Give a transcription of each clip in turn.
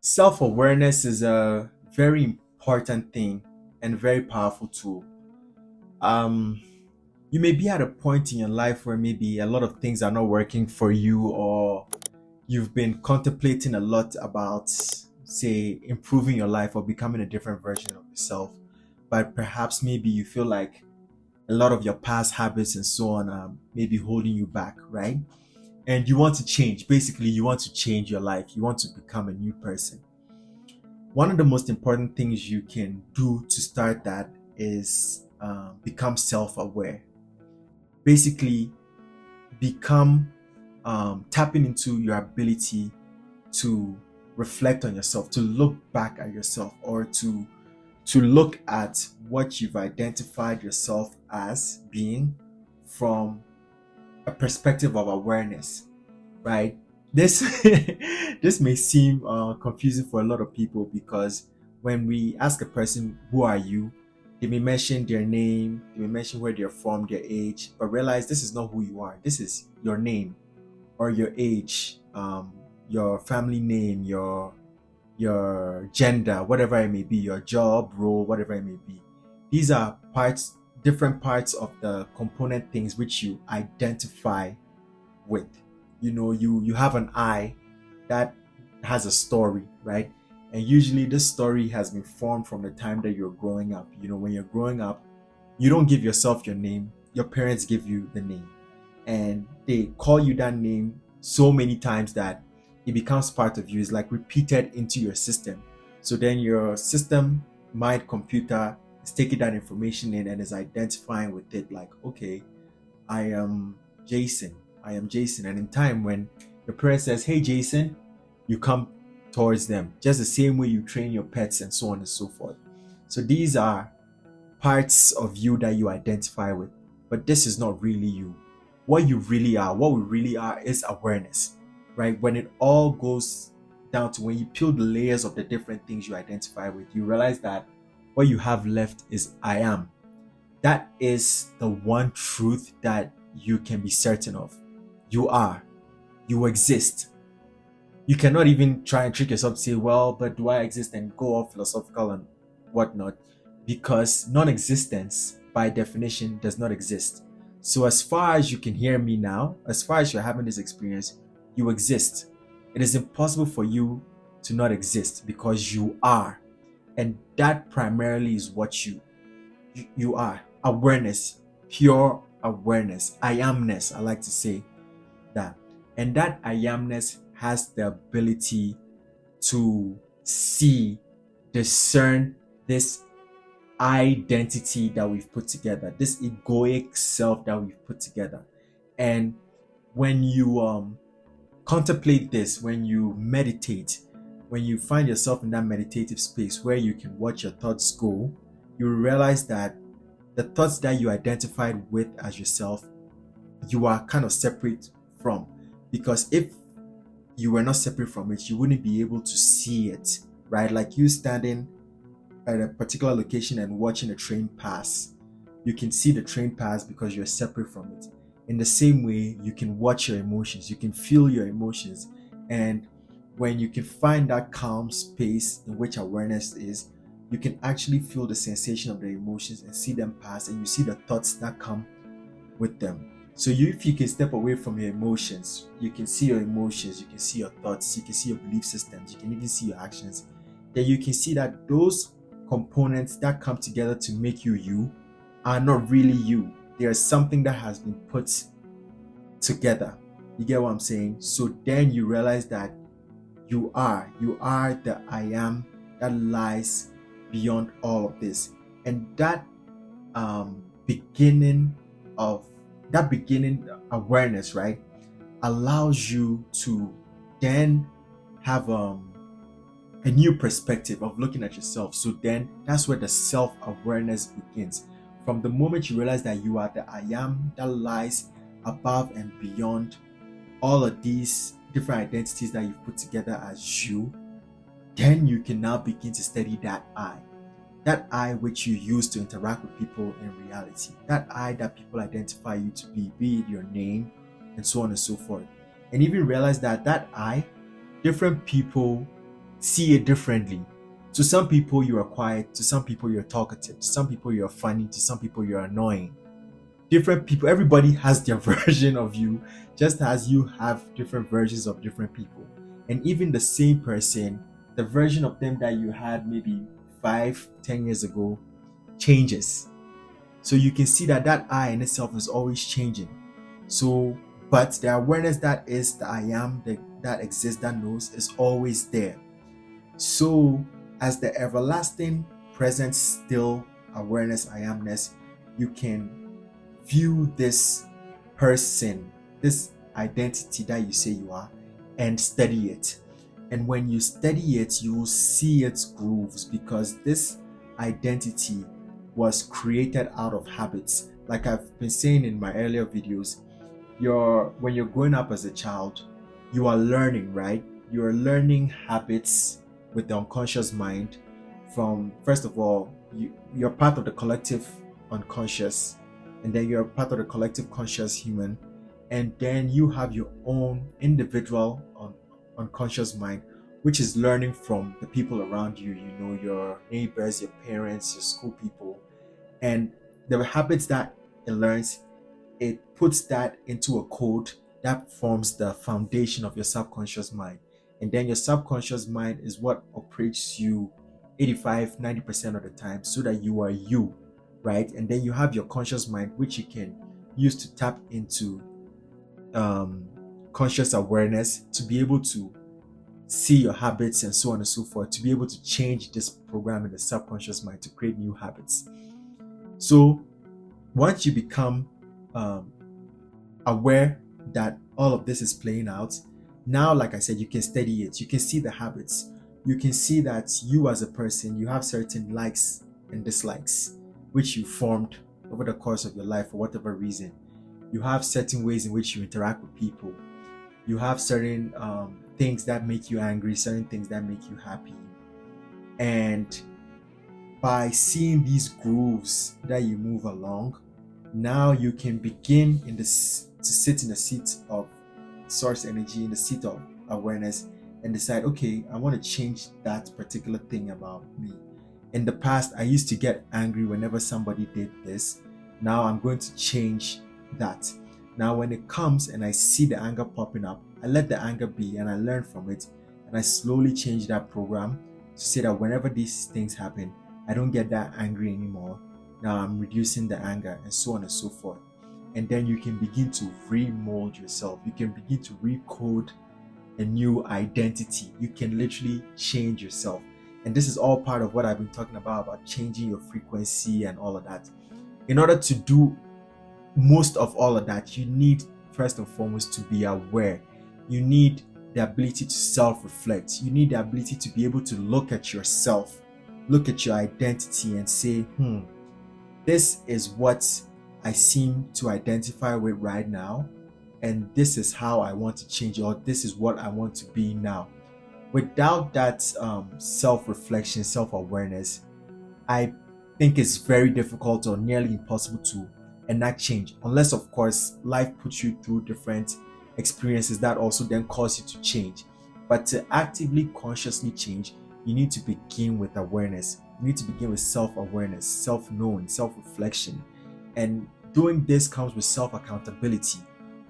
Self-awareness is a very important thing and very powerful tool. Um, you may be at a point in your life where maybe a lot of things are not working for you, or you've been contemplating a lot about, say, improving your life or becoming a different version of yourself. But perhaps maybe you feel like a lot of your past habits and so on are maybe holding you back, right? And you want to change. Basically, you want to change your life. You want to become a new person. One of the most important things you can do to start that is become self-aware. Basically, become tapping into your ability to reflect on yourself, to look back at yourself, or to look at what you've identified yourself as being from a perspective of awareness, right? This this may seem confusing for a lot of people because when we ask a person, "Who are you?" they may mention their name, they may mention where they're from, their age, but realize this is not who you are. This is your name or your age, your family name, your gender, whatever it may be, your job role, whatever it may be. These are parts, different parts of the component things which you identify with. You have an I that has a story, right? And usually this story has been formed from the time that you're growing up. When you're growing up, you don't give yourself your name, your parents give you the name, and they call you that name so many times that it becomes part of you. It's like repeated into your system. So then your system, mind, computer is taking that information in and is identifying with it, like, okay, I am Jason. I am Jason. And in time when your parent says, "Hey Jason," you come towards them. Just the same way you train your pets and so on and so forth. So these are parts of you that you identify with. But this is not really you. What we really are is awareness. Right? When it all goes down to when you peel the layers of the different things you identify with, you realize that what you have left is I am. That is the one truth that you can be certain of. You are. You exist. You cannot even try and trick yourself to say, "Well, but do I exist?" and go off philosophical and whatnot, because non existence, by definition, does not exist. So, as far as you can hear me now, as far as you're having this experience, you exist. It is impossible for you to not exist because you are. And that primarily is what you are. Awareness, pure awareness, I amness. I like to say that. And that I amness has the ability to see, discern this identity that we've put together, this egoic self that we've put together. And when you contemplate this, when you meditate, when you find yourself in that meditative space where you can watch your thoughts go, you realize that the thoughts that you identified with as yourself, you are kind of separate from. Because if you were not separate from it, you wouldn't be able to see it, right? Like you standing at a particular location and watching a train pass. You can see the train pass because you're separate from it. In the same way, you can watch your emotions, you can feel your emotions. And when you can find that calm space in which awareness is, you can actually feel the sensation of the emotions and see them pass, and you see the thoughts that come with them. So if you can step away from your emotions, you can see your emotions, you can see your thoughts, you can see your belief systems, you can even see your actions. Then you can see that those components that come together to make you are not really you. There's something that has been put together. You get what I'm saying? So then you realize that you are the I am that lies beyond all of this. And that beginning of that beginning awareness, right, allows you to then have a new perspective of looking at yourself. So then that's where the self-awareness begins. From the moment you realize that you are the I am that lies above and beyond all of these different identities that you've put together as you, then you can now begin to study that I. That I which you use to interact with people in reality. That I that people identify you to be it your name, and so on and so forth. And even realize that I, different people see it differently. To some people, you are quiet. To some people, you're talkative. To some people, you're funny. To some people, you're annoying. Different people, everybody has their version of you, just as you have different versions of different people. And even the same person, the version of them that you had maybe 5, 10 years ago changes. So you can see that that I in itself is always changing. So, but the awareness that is the I am that exists, that knows, is always there. So, as the everlasting present still awareness, I amness, you can view this person, this identity that you say you are, and study it. And when you study it, you will see its grooves, because this identity was created out of habits. Like I've been saying in my earlier videos, when you're growing up as a child, you are learning, right? You are learning habits with the unconscious mind. From, first of all, you're part of the collective unconscious, and then you're part of the collective conscious human, and then you have your own individual unconscious mind, which is learning from the people around you, your neighbors, your parents, your school people. And the habits that it learns, it puts that into a code that forms the foundation of your subconscious mind. And then your subconscious mind is what operates you 85-90% of the time, so that you are you, right? And then you have your conscious mind, which you can use to tap into um, conscious awareness, to be able to see your habits and so on and so forth, to be able to change this program in the subconscious mind to create new habits. So once you become um, aware that all of this is playing out, now, like I said, you can study it. You can see the habits. You can see that you as a person, you have certain likes and dislikes, which you formed over the course of your life for whatever reason. You have certain ways in which you interact with people. You have certain things that make you angry, certain things that make you happy. And by seeing these grooves that you move along, now you can begin to sit in the seat of source energy, in the seat of awareness, and decide, okay, I want to change that particular thing about me. In the past, I used to get angry whenever somebody did this. Now I'm going to change that. Now when it comes and I see the anger popping up, I let the anger be and I learn from it, and I slowly change that program to say that whenever these things happen, I don't get that angry anymore. Now I'm reducing the anger, and so on and so forth. And then you can begin to remold yourself. You can begin to recode a new identity. You can literally change yourself. And this is all part of what I've been talking about changing your frequency and all of that. In order to do most of all of that, you need, first and foremost, to be aware. You need the ability to self-reflect. You need the ability to be able to look at yourself, look at your identity and say, this is what I seem to identify with right now, and this is how I want to change, or this is what I want to be now. Without that self-reflection, self-awareness, I think it's very difficult or nearly impossible to enact change, unless of course life puts you through different experiences that also then cause you to change. But to actively, consciously change, you need to begin with awareness. You need to begin with self-awareness, self-knowing, self-reflection. And doing this comes with self-accountability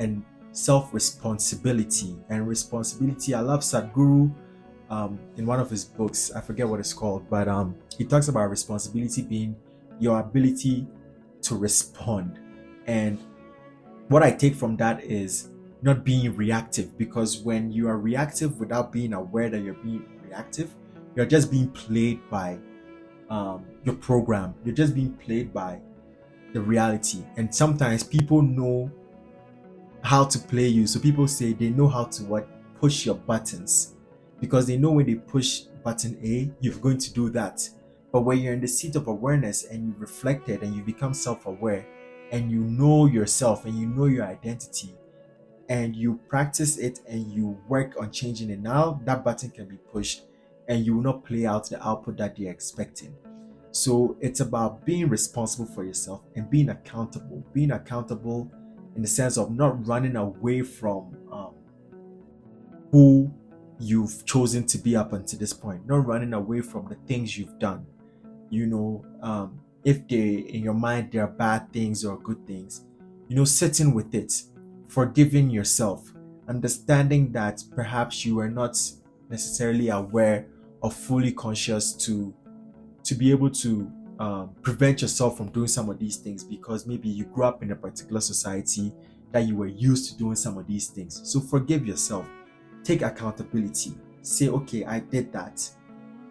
and self-responsibility. And responsibility, I love Sadhguru in one of his books, I forget what it's called, but he talks about responsibility being your ability to respond. And what I take from that is not being reactive, because when you are reactive without being aware that you're being reactive, you're just being played by your program. You're just being played by the reality. And sometimes people know how to play you. So people say they know how to push your buttons, because they know when they push button A, you're going to do that. But when you're in the seat of awareness and you've reflected and you become self-aware and you know yourself and you know your identity and you practice it and you work on changing it, now that button can be pushed and you will not play out the output that you're expecting. So it's about being responsible for yourself and being accountable. Being accountable in the sense of not running away from who you've chosen to be up until this point, not running away from the things you've done. If they in your mind there are bad things or good things, sitting with it, forgiving yourself, understanding that perhaps you were not necessarily aware or fully conscious to be able to prevent yourself from doing some of these things, because maybe you grew up in a particular society that you were used to doing some of these things. So forgive yourself, take accountability, say, okay, I did that,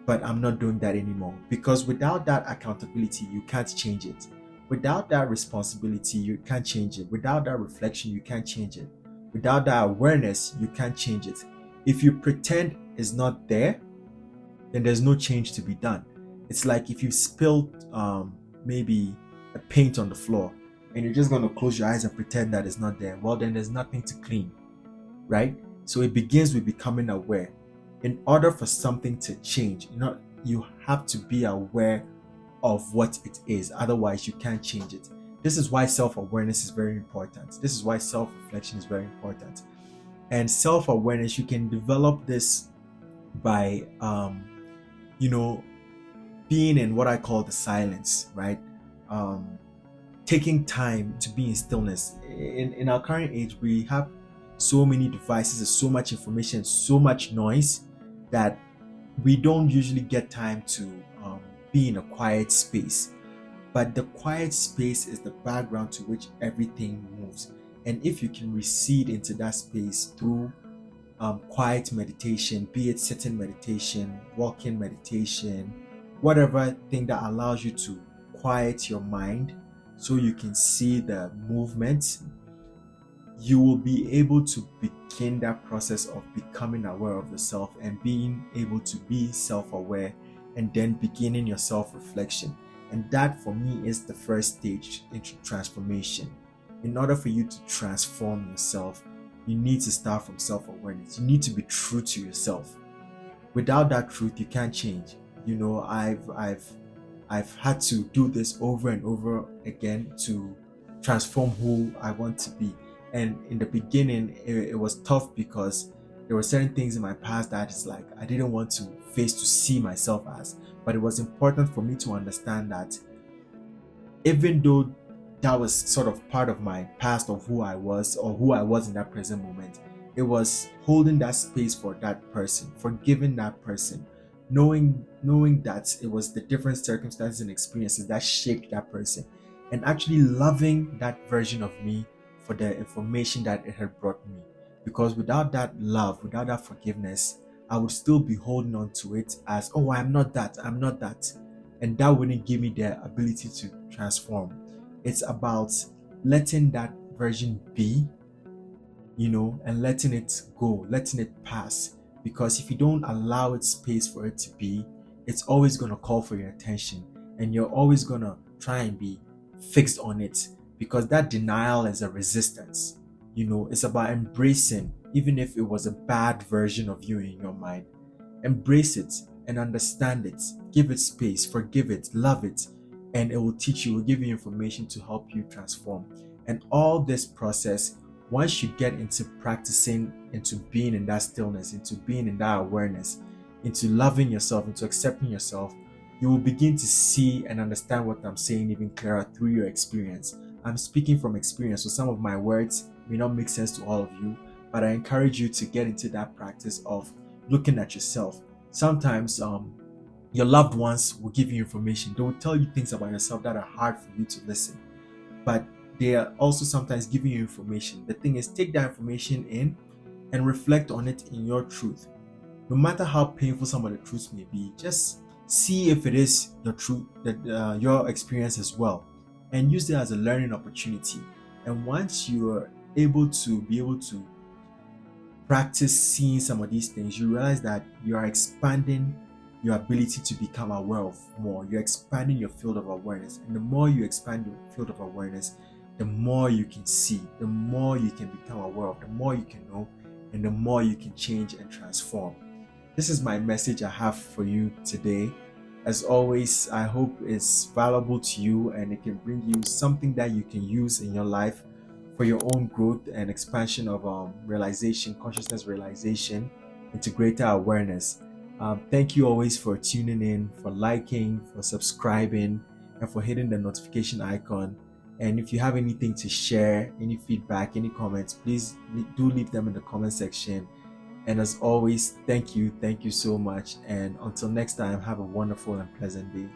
but I'm not doing that anymore. Because without that accountability, you can't change it. Without that responsibility, you can't change it. Without that reflection, you can't change it. Without that awareness, you can't change it. If you pretend it's not there, then there's no change to be done. It's like if you spilled maybe a paint on the floor and you're just going to close your eyes and pretend that it's not there. Well, then there's nothing to clean, right? So it begins with becoming aware. In order for something to change, you have to be aware of what it is. Otherwise, you can't change it. This is why self-awareness is very important. This is why self-reflection is very important. And self-awareness, you can develop this by you know being in what I call the silence, right? um Taking time to be in stillness. In our current age, we have so many devices, there's so much information, so much noise, that we don't usually get time to be in a quiet space. But the quiet space is the background to which everything moves. And if you can recede into that space through quiet meditation, be it sitting meditation, walking meditation, whatever thing that allows you to quiet your mind so you can see the movement, you will be able to begin that process of becoming aware of yourself and being able to be self aware, and then beginning your self reflection. And that for me is the first stage into transformation. In order for you to transform yourself, you need to start from self awareness. You need to be true to yourself. Without that truth, you can't change. I've had to do this over and over again to transform who I want to be. And in the beginning, it was tough because there were certain things in my past that it's like I didn't want to face, to see myself as. But it was important for me to understand that even though that was sort of part of my past of who I was, or who I was in that present moment, it was holding that space for that person, forgiving that person, knowing that it was the different circumstances and experiences that shaped that person, and actually loving that version of me for the information that it had brought me. Because without that love, without that forgiveness, I would still be holding on to it as, oh, I'm not that, I'm not that. And that wouldn't give me the ability to transform. It's about letting that version be, and letting it go, letting it pass. Because if you don't allow it space for it to be, it's always going to call for your attention, and you're always going to try and be fixed on it, because that denial is a resistance. It's about embracing, even if it was a bad version of you in your mind. Embrace it and understand it. Give it space, forgive it, love it, and it will teach you, will give you information to help you transform. And all this process, once you get into practicing, into being in that stillness, into being in that awareness, into loving yourself, into accepting yourself, you will begin to see and understand what I'm saying even clearer through your experience. I'm speaking from experience, so some of my words may not make sense to all of you, but I encourage you to get into that practice of looking at yourself. Sometimes your loved ones will give you information. They will tell you things about yourself that are hard for you to listen, but they are also sometimes giving you information. The thing is, take that information in and reflect on it in your truth. No matter how painful some of the truths may be, just see if it is your truth, that your experience as well, and use it as a learning opportunity. And once you are able to practice seeing some of these things, you realize that you are expanding your ability to become aware of more. You're expanding your field of awareness. And the more you expand your field of awareness, the more you can see, the more you can become aware of, the more you can know, and the more you can change and transform. This is my message I have for you today. As always, I hope it's valuable to you and it can bring you something that you can use in your life for your own growth and expansion of realization, consciousness realization. into greater awareness. Thank you always for tuning in, for liking, for subscribing, and for hitting the notification icon. And if you have anything to share, any feedback, any comments, please do leave them in the comment section. And as always, thank you so much. And until next time, have a wonderful and pleasant day.